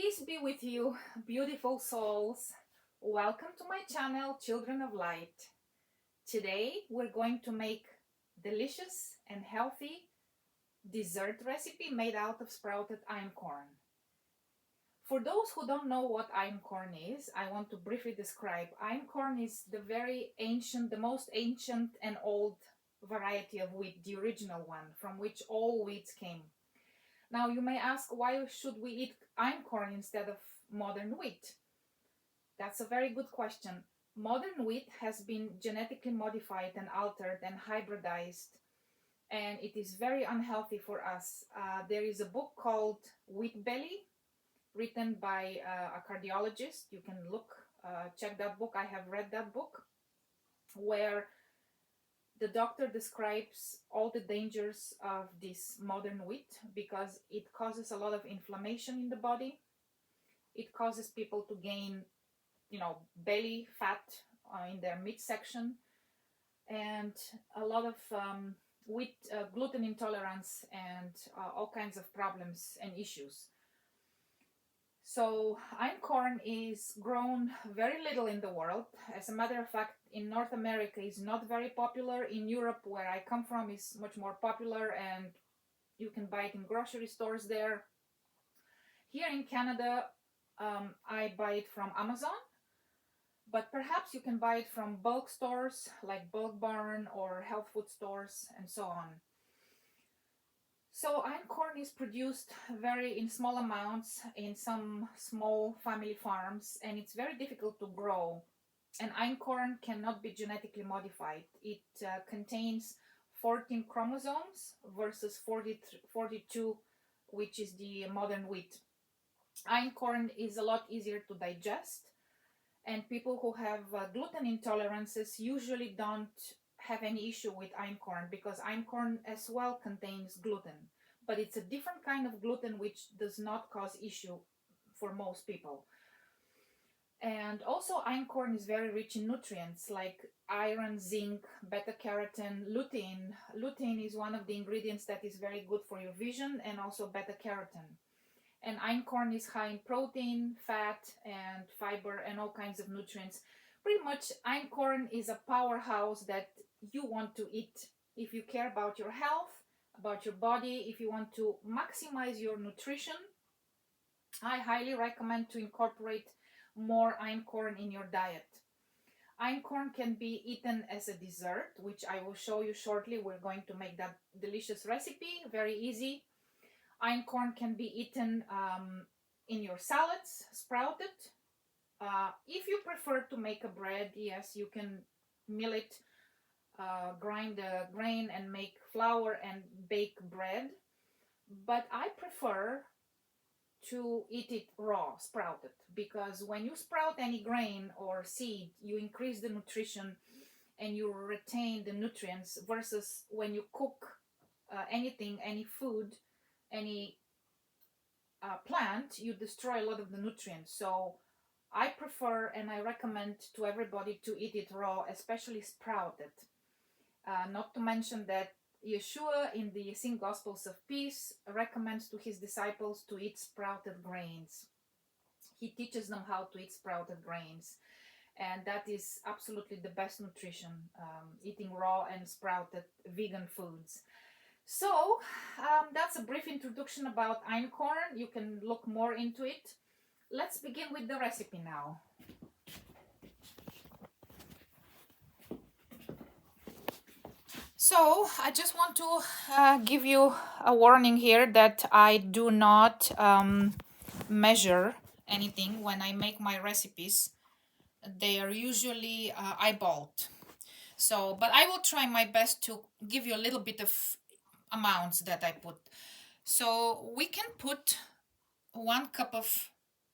Peace be with you, beautiful souls. Welcome to my channel, Children of Light. Today we're going to make delicious and healthy dessert recipe made out of sprouted einkorn. For those who don't know what einkorn is, I want to briefly describe. Einkorn is the very ancient, the most ancient and old variety of wheat, the original one, from which all wheats came. Now you may ask, why should we eat einkorn instead of modern wheat? That's a very good question. Modern wheat has been genetically modified and altered and hybridized, and it is very unhealthy for us. There is a book called Wheat Belly, written by a cardiologist. You can check that book. I have read that book, where the doctor describes all the dangers of this modern wheat because it causes a lot of inflammation in the body. It causes people to gain, belly fat in their midsection, and a lot of wheat gluten intolerance and all kinds of problems and issues. So einkorn is grown very little in the world. As a matter of fact, in North America is not very popular. In Europe, where I come from, is much more popular, and you can buy it in grocery stores there. Here in Canada, I buy it from Amazon, but perhaps you can buy it from bulk stores like Bulk Barn or health food stores and so on. So einkorn is produced very in small amounts in some small family farms, and it's very difficult to grow. And einkorn cannot be genetically modified. It contains 14 chromosomes versus 42, which is the modern wheat. Einkorn is a lot easier to digest, and people who have gluten intolerances usually don't have any issue with einkorn, because einkorn as well contains gluten, but it's a different kind of gluten which does not cause issue for most people. And also einkorn is very rich in nutrients like iron, zinc, beta carotene, lutein. Lutein is one of the ingredients that is very good for your vision, and also beta carotene. And einkorn is high in protein, fat, and fiber, and all kinds of nutrients. Pretty much einkorn is a powerhouse that you want to eat if you care about your health, about your body. If you want to maximize your nutrition, I highly recommend to incorporate more einkorn in your diet. Einkorn can be eaten as a dessert, which I will show you shortly. We're going to make that delicious recipe, very easy. Einkorn can be eaten in your salads, sprouted. If you prefer to make a bread, yes, you can mill it, grind the grain and make flour and bake bread. But I prefer to eat it raw, sprouted, because when you sprout any grain or seed, you increase the nutrition and you retain the nutrients, versus when you cook anything, any food, any plant, you destroy a lot of the nutrients. So I prefer and I recommend to everybody to eat it raw, especially sprouted. Not to mention that Yeshua in the Sing Gospels of Peace recommends to his disciples to eat sprouted grains. He teaches them how to eat sprouted grains, and that is absolutely the best nutrition, eating raw and sprouted vegan foods. So that's a brief introduction about einkorn. You can look more into it. Let's begin with the recipe now. So I just want to give you a warning here that I do not measure anything when I make my recipes. They are usually eyeballed. So, but I will try my best to give you a little bit of amounts that I put. So we can put 1 cup of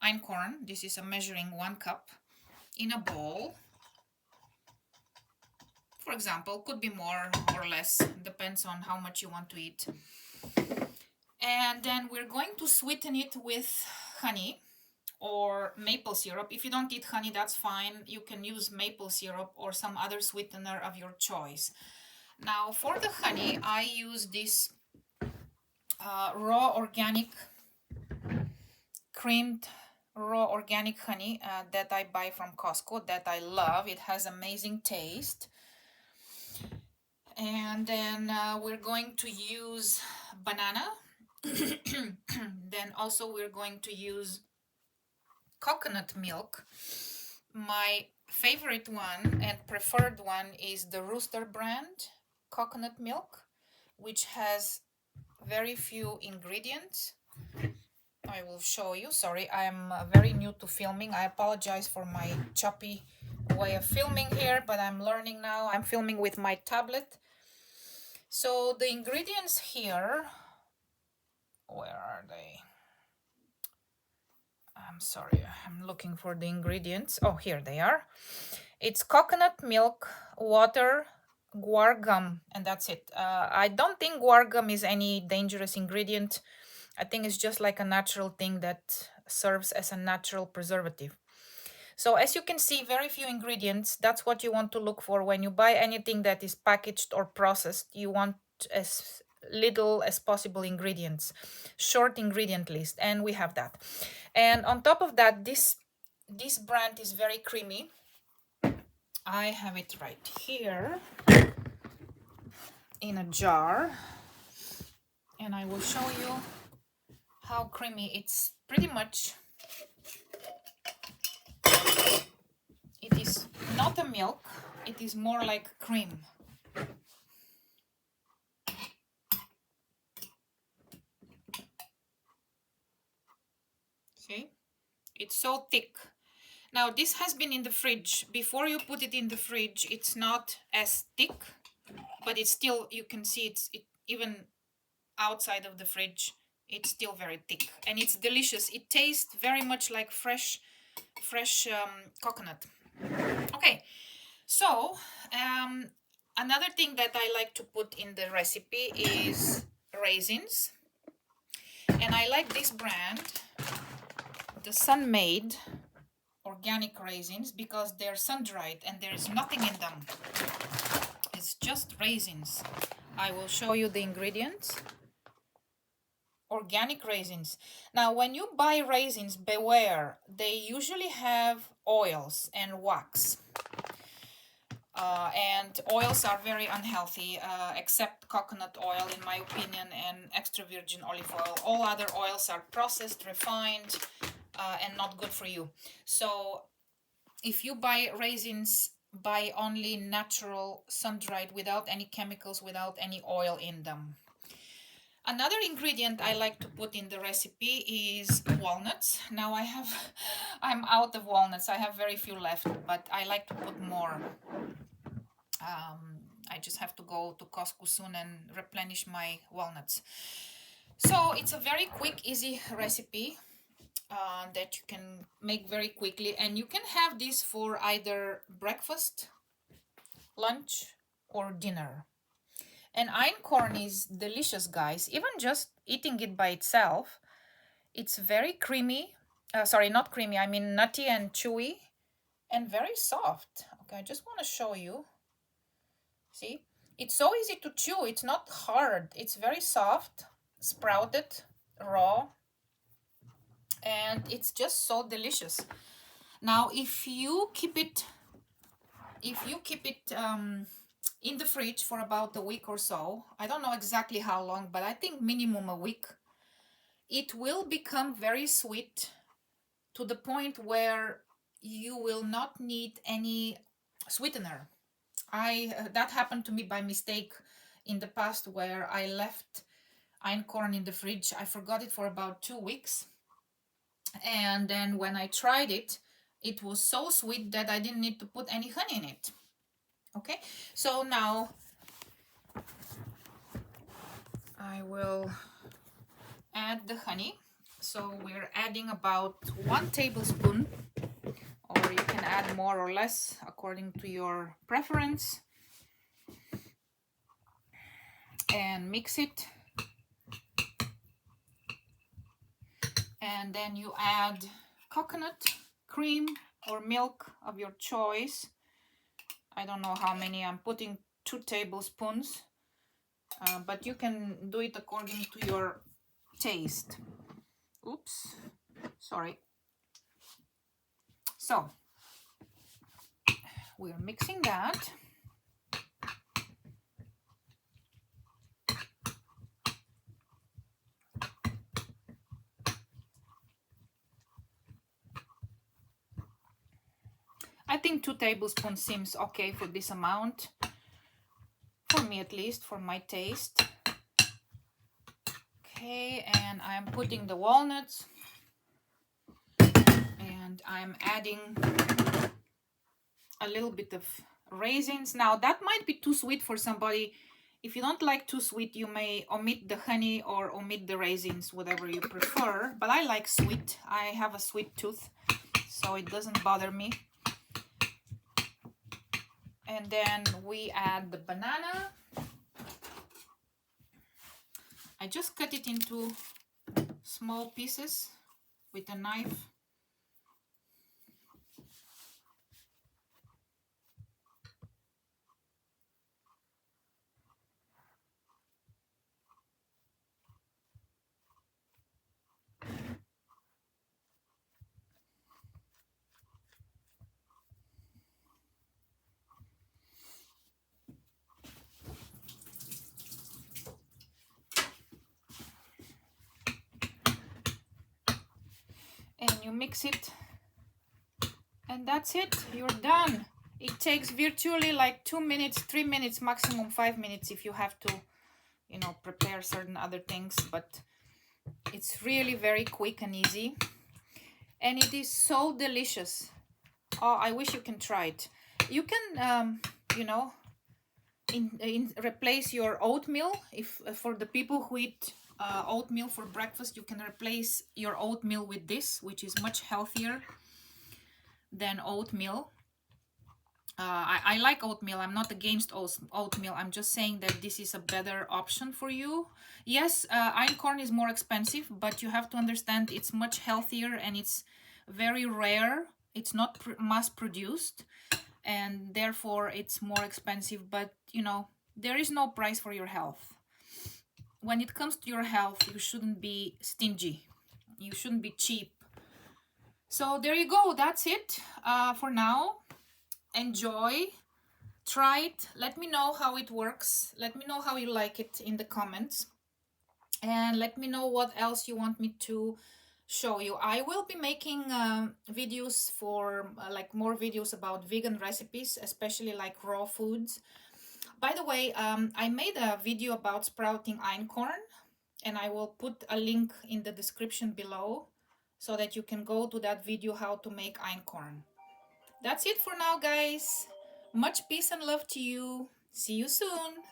einkorn. This is a measuring 1 cup in a bowl. For example, could be more or less, depends on how much you want to eat. And then we're going to sweeten it with honey or maple syrup. If you don't eat honey, that's fine. You can use maple syrup or some other sweetener of your choice. Now for the honey, I use this raw organic creamed raw organic honey that I buy from Costco that I love. It has amazing taste. And then we're going to use banana. Then also we're going to use coconut milk. My favorite one and preferred one is the Rooster brand coconut milk, which has very few ingredients. I will show you. Sorry, I'm very new to filming. I apologize for my choppy way of filming here, but I'm learning now. I'm filming with my tablet. So the ingredients here, where are they? I'm sorry, I'm looking for the ingredients. Oh, here they are. It's coconut milk, water, guar gum, and that's it. I don't think guar gum is any dangerous ingredient. I think it's just like a natural thing that serves as a natural preservative. So as you can see, very few ingredients. That's what you want to look for when you buy anything that is packaged or processed. You want as little as possible ingredients, short ingredient list, and we have that. And on top of that, this brand is very creamy. I have it right here in a jar, and I will show you how creamy. It's pretty much, it is not a milk, it is more like cream. See, it's so thick. Now this has been in the fridge. Before you put it in the fridge, it's not as thick, but it's still, you can see it even outside of the fridge, it's still very thick, and it's delicious. It tastes very much like fresh coconut. Okay, so another thing that I like to put in the recipe is raisins, and I like this brand, the Sun-Made organic raisins, because they're sun-dried and there is nothing in them. It's just raisins. I will show you the ingredients. Organic raisins. Now when you buy raisins, beware, they usually have oils and wax, and oils are very unhealthy, except coconut oil in my opinion, and extra virgin olive oil. All other oils are processed, refined, and not good for you. So if you buy raisins, buy only natural, sun-dried, without any chemicals, without any oil in them. Another ingredient I like to put in the recipe is walnuts. Now I'm out of walnuts. I have very few left, but I like to put more. I just have to go to Costco soon and replenish my walnuts. So it's a very quick, easy recipe that you can make very quickly, and you can have this for either breakfast, lunch, or dinner. And einkorn is delicious, guys. Even just eating it by itself, it's very creamy. Sorry, not creamy, I mean nutty and chewy and very soft. Okay, I just want to show you. See, it's so easy to chew. It's not hard. It's very soft, sprouted, raw, and it's just so delicious. Now, if you keep it in the fridge for about a week or so, I don't know exactly how long, but I think minimum a week, it will become very sweet to the point where you will not need any sweetener. That happened to me by mistake in the past, where I left einkorn in the fridge. I forgot it for about 2 weeks, and then when I tried it, it was so sweet that I didn't need to put any honey in it. Okay, so now I will add the honey. So we're adding about 1 tablespoon, or you can add more or less according to your preference, and mix it. And then you add coconut cream or milk of your choice. I don't know how many. I'm putting 2 tablespoons, but you can do it according to your taste. Oops, Sorry. So we're mixing that. I think 2 tablespoons seems okay for this amount. For me at least, for my taste. Okay, and I'm putting the walnuts. And I'm adding a little bit of raisins. Now that might be too sweet for somebody. If you don't like too sweet, you may omit the honey or omit the raisins, whatever you prefer. But I like sweet. I have a sweet tooth, so it doesn't bother me. And then we add the banana. I just cut it into small pieces with a knife. And you mix it, and that's it. You're done. It takes virtually like 2 minutes, 3 minutes, maximum 5 minutes if you have to, you know, prepare certain other things, but it's really very quick and easy, and it is so delicious. Oh, I wish you can try it. You can you know, replace your oatmeal. If for the people who eat oatmeal for breakfast, you can replace your oatmeal with this, which is much healthier than oatmeal. I like oatmeal. I'm not against oatmeal. I'm just saying that this is a better option for you. Yes, Einkorn is more expensive, but you have to understand it's much healthier and it's very rare. It's not mass produced, and therefore it's more expensive. But you know, there is no price for your health. When it comes to your health, you shouldn't be stingy. You shouldn't be cheap. So there you go. That's it for now. Enjoy, try it, let me know how it works, let me know how you like it in the comments, and let me know what else you want me to show you. I will be making videos for like more videos about vegan recipes, especially like raw foods. By the way, I made a video about sprouting einkorn, and I will put a link in the description below so that you can go to that video how to make einkorn. That's it for now, guys. Much peace and love to you. See you soon.